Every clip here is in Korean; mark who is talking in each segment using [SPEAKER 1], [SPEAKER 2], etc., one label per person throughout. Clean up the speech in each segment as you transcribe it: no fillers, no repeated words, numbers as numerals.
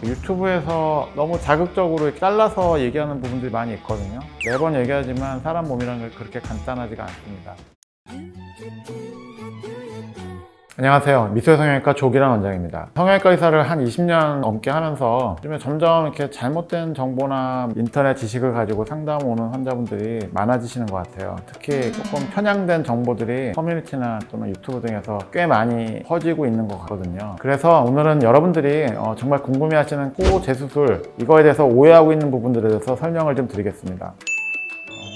[SPEAKER 1] 유튜브에서 너무 자극적으로 잘라서 얘기하는 부분들이 많이 있거든요. 매번 얘기하지만 사람 몸이라는 게 그렇게 간단하지가 않습니다. 안녕하세요. 미소의 성형외과 조기란 원장입니다. 성형외과 의사를 한 20년 넘게 하면서 요즘에 점점 이렇게 잘못된 정보나 인터넷 지식을 가지고 상담 오는 환자분들이 많아지시는 것 같아요. 특히 조금 편향된 정보들이 커뮤니티나 또는 유튜브 등에서 꽤 많이 퍼지고 있는 것 같거든요. 그래서 오늘은 여러분들이 정말 궁금해하시는 코 재수술, 이거에 대해서 오해하고 있는 부분들에 대해서 설명을 좀 드리겠습니다.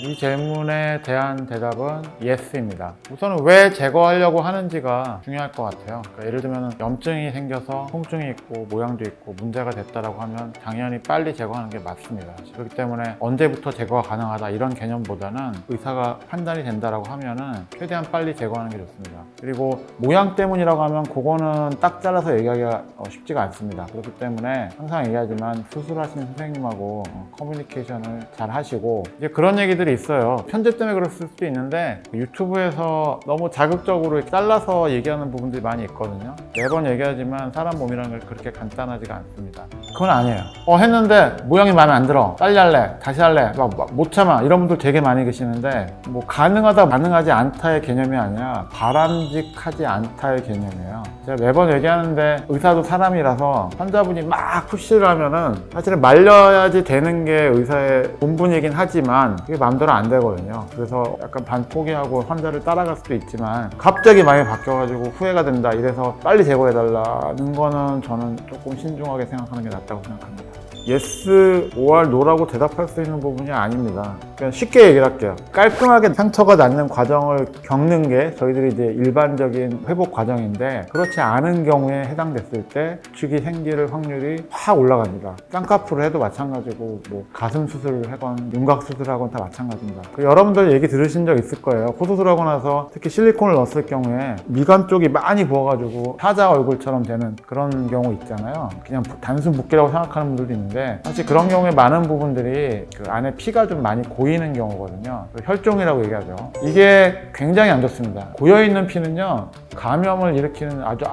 [SPEAKER 1] 이 질문에 대한 대답은 YES입니다. 우선은 왜 제거하려고 하는지가 중요할 것 같아요. 그러니까 예를 들면 염증이 생겨서 통증이 있고 모양도 있고 문제가 됐다고 하면 당연히 빨리 제거하는 게 맞습니다. 그렇기 때문에 언제부터 제거가 가능하다 이런 개념보다는 의사가 판단이 된다고 하면은 최대한 빨리 제거하는 게 좋습니다. 그리고 모양 때문이라고 하면 그거는 딱 잘라서 얘기하기가 쉽지가 않습니다. 그렇기 때문에 항상 얘기하지만 수술하신 선생님하고 커뮤니케이션을 잘 하시고 이제 그런 얘기들이 있어요. 편집 때문에 그럴 수도 있는데 유튜브에서 너무 자극적으로 잘라서 얘기하는 부분들이 많이 있거든요. 매번 얘기하지만 사람 몸이라는 게 그렇게 간단하지가 않습니다. 그건 아니에요. 했는데 모양이 마음에 안 들어. 빨리 할래. 다시 할래. 못 참아. 이런 분들 되게 많이 계시는데 뭐 가능하다 가능하지 않다의 개념이 아니라 바람직하지 않다의 개념이에요. 제가 매번 얘기하는데 의사도 사람이라서 환자분이 막 푸시를 하면은 사실은 말려야지 되는 게 의사의 본분이긴 하지만 그게 마음대로 안 되거든요. 그래서 약간 반포기하고 환자를 따라갈 수도 있지만 갑자기 많이 바뀌어가지고 후회가 된다 이래서 빨리 제거해달라는 거는 저는 조금 신중하게 생각하는 게 낫다고 생각합니다. yes or no라고 대답할 수 있는 부분이 아닙니다. 그냥 쉽게 얘기를 할게요. 깔끔하게 상처가 낫는 과정을 겪는 게 저희들이 이제 일반적인 회복 과정인데 그렇지 않은 경우에 해당됐을 때 구축이 생길 확률이 확 올라갑니다. 쌍꺼풀을 해도 마찬가지고 뭐 가슴 수술을 하건 윤곽 수술을 하건 다 마찬가지입니다. 여러분들 얘기 들으신 적 있을 거예요. 코 수술하고 나서 특히 실리콘을 넣었을 경우에 미간 쪽이 많이 부어가지고 사자 얼굴처럼 되는 그런 경우 있잖아요. 그냥 단순 붓기라고 생각하는 분들도 있는데 사실 그런 경우에 많은 부분들이 그 안에 피가 좀 많이 고이는 경우거든요. 혈종이라고 얘기하죠. 이게 굉장히 안 좋습니다. 고여있는 피는요 감염을 일으키는 아주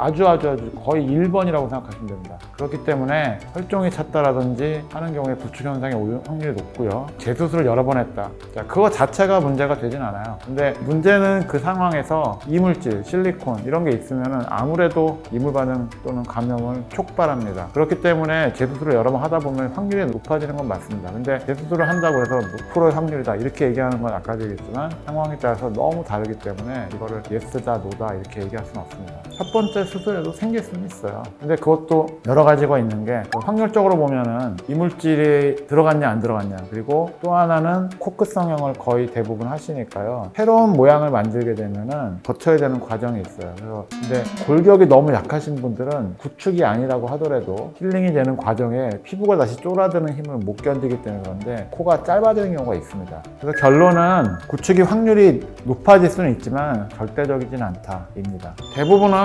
[SPEAKER 1] 거의 1번이라고 생각하시면 됩니다. 그렇기 때문에 혈종이 찼다라든지 하는 경우에 구축 현상이 올 확률이 높고요. 재수술을 여러 번 했다. 자, 그거 자체가 문제가 되진 않아요. 근데 문제는 그 상황에서 이물질, 실리콘 이런 게 있으면 아무래도 이물 반응 또는 감염을 촉발합니다. 그렇기 때문에 재수술을 여러 번 하다 보면 확률이 높아지는 건 맞습니다. 근데 재수술을 한다고 해서 몇 프로의 확률이다 이렇게 얘기하는 건 아까도 얘기했지만 상황에 따라서 너무 다르기 때문에 이거를 예스다 노다 이렇게 얘기할 수는 없습니다. 첫 번째 수술에도 생길 수는 있어요. 근데 그것도 여러 가지가 있는 게 확률적으로 보면은 이물질이 들어갔냐 안 들어갔냐 그리고 또 하나는 코끝 성형을 거의 대부분 하시니까요. 새로운 모양을 만들게 되면은 거쳐야 되는 과정이 있어요. 그래서 근데 골격이 너무 약하신 분들은 구축이 아니라고 하더라도 힐링이 되는 과정에 피부가 다시 쫄아드는 힘을 못 견디기 때문에 그런데 코가 짧아지는 경우가 있습니다. 그래서 결론은 구축이 확률이 높아질 수는 있지만 절대적이진 않다입니다. 대부분은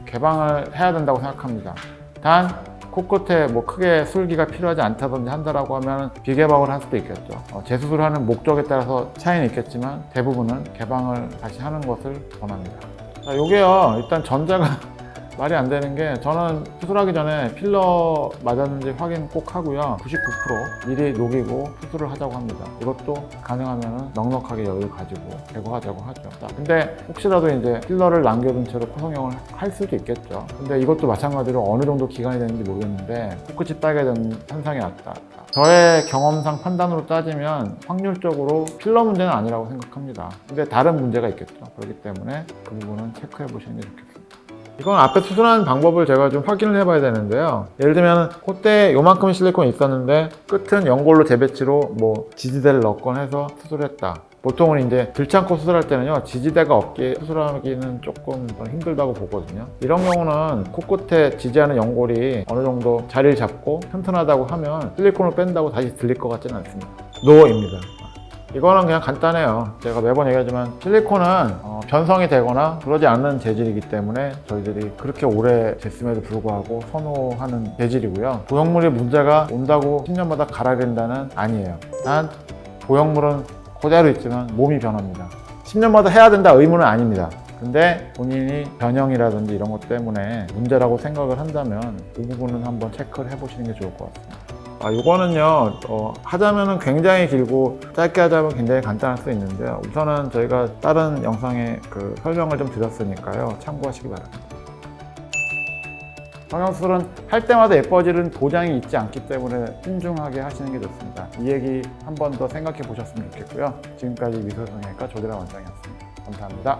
[SPEAKER 1] 개방을 해야 된다고 생각합니다. 단 코끝에 뭐 크게 술기가 필요하지 않다든지 한다라고 하면 비개방을 할 수도 있겠죠. 재수술하는 목적에 따라서 차이는 있겠지만 대부분은 개방을 다시 하는 것을 권합니다. 자, 요게요 일단 전자가 말이 안 되는 게 저는 수술하기 전에 필러 맞았는지 확인 꼭 하고요. 99% 미리 녹이고 수술을 하자고 합니다. 이것도 가능하면 넉넉하게 여유 가지고 제거하자고 하죠. 자, 근데 혹시라도 이제 필러를 남겨둔 채로 코성형을 할 수도 있겠죠. 근데 이것도 마찬가지로 어느 정도 기간이 되는지 모르겠는데 코끝이 빨개진 현상이 났다. 저의 경험상 판단으로 따지면 확률적으로 필러 문제는 아니라고 생각합니다. 근데 다른 문제가 있겠죠. 그렇기 때문에 그 부분은 체크해 보시는 게 좋겠습니다. 이건 앞에 수술하는 방법을 제가 좀 확인을 해봐야 되는데요. 예를 들면 콧대에 요만큼 실리콘이 있었는데 끝은 연골로 재배치로 뭐 지지대를 넣건 해서 수술했다. 보통은 이제 들창코 수술할 때는요 지지대가 없게 수술하기는 조금 힘들다고 보거든요. 이런 경우는 코끝에 지지하는 연골이 어느 정도 자리를 잡고 튼튼하다고 하면 실리콘을 뺀다고 다시 들릴 것 같지는 않습니다. 노입니다. 이거는 그냥 간단해요. 제가 매번 얘기하지만 실리콘은 변성이 되거나 그러지 않는 재질이기 때문에 저희들이 그렇게 오래 됐음에도 불구하고 선호하는 재질이고요. 보형물이 문제가 온다고 10년마다 갈아야 된다는 아니에요. 단 보형물은 그대로 있지만 몸이 변합니다. 10년마다 해야 된다 의무는 아닙니다. 근데 본인이 변형이라든지 이런 것 때문에 문제라고 생각을 한다면 그 부분은 한번 체크를 해보시는 게 좋을 것 같습니다. 이거는요, 하자면은 굉장히 길고 짧게 하자면 굉장히 간단할 수 있는데요. 우선은 저희가 다른 영상에 그 설명을 좀 드렸으니까요. 참고하시기 바랍니다. 성형수술은 할 때마다 예뻐지는 도장이 있지 않기 때문에 신중하게 하시는 게 좋습니다. 이 얘기 한 번 더 생각해 보셨으면 좋겠고요. 지금까지 미소성형외과 조기란 원장이었습니다. 감사합니다.